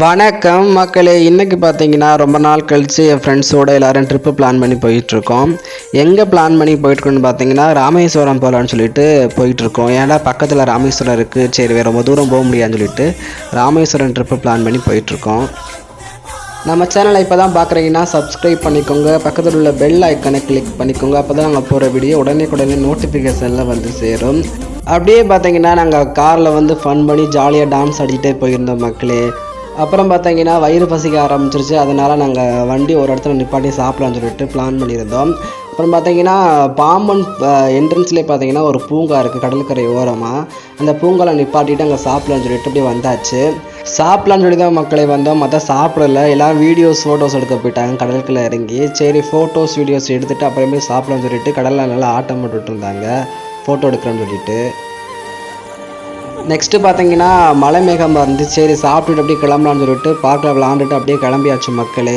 வணக்கம் மக்களே. இன்றைக்கி பார்த்தீங்கன்னா ரொம்ப நாள் கழித்து என் ஃப்ரெண்ட்ஸோடு எல்லோரும் ட்ரிப்பு பிளான் பண்ணி போயிட்டுருக்கோம். எங்கே பிளான் பண்ணி போயிட்டுருக்கோன்னு பார்த்தீங்கன்னா ராமேஸ்வரம் போகலான்னு சொல்லிட்டு போயிட்டுருக்கோம். ஏன்னா பக்கத்தில் ராமேஸ்வரம் இருக்குது, சரி வேறு ரொம்ப தூரம் போக முடியாதுன்னு சொல்லிட்டு ராமேஸ்வரம் ட்ரிப்பு பிளான் பண்ணி போயிட்டுருக்கோம். நம்ம சேனலை இப்போ தான் பார்க்குறீங்கன்னா சப்ஸ்கிரைப் பண்ணிக்கோங்க, பக்கத்தில் உள்ள பெல் ஐக்கனை கிளிக் பண்ணிக்கோங்க. அப்போ தான் நாங்கள் போகிற வீடியோ உடனே நோட்டிஃபிகேஷனில் வந்து சேரும். அப்படியே பார்த்தீங்கன்னா நாங்கள் காரில் வந்து ஃபன் பண்ணி ஜாலியாக டான்ஸ் ஆடிக்கிட்டே போயிருந்தோம் மக்களே. அப்புறம் பார்த்தீங்கன்னா வயிறு பசிக்க ஆரம்பிச்சிருச்சு. அதனால் நாங்கள் வண்டி ஒரு இடத்துல நிப்பாட்டி சாப்பிட்லான்னு சொல்லிட்டு பிளான் பண்ணியிருந்தோம். அப்புறம் பார்த்தீங்கன்னா பாம்பன் என்ட்ரன்ஸ்லேயே பார்த்தீங்கன்னா ஒரு பூங்கா இருக்குது கடற்கரை ஓரமாக. அந்த பூங்காவில் நிப்பாட்டிட்டு அங்கே சாப்பிட்லான்னு சொல்லிட்டு அப்படியே வந்தாச்சு. சாப்பிட்லான்னு சொல்லி தான் மக்களை வந்தோம், மற்ற சாப்பிடல. எல்லாம் வீடியோஸ் ஃபோட்டோஸ் எடுக்க போயிட்டாங்க கடலுக்குள்ளே இறங்கி. சரி ஃபோட்டோஸ் வீடியோஸ் எடுத்துகிட்டு அப்புறமே சாப்பிட்லான்னு சொல்லிட்டு கடலில் நல்லா ஆட்டம் போட்டுட்டு இருந்தாங்க ஃபோட்டோ எடுக்கிறேன்னு சொல்லிட்டு. நெக்ஸ்ட்டு பார்த்தீங்கன்னா மலை மேகம் வந்து சரி சாப்பிட்டுட்டு அப்படியே கிளம்பலான்னு சொல்லிட்டு பார்க்கில் விளாண்டுட்டு அப்படியே கிளம்பியாச்சு மக்களே.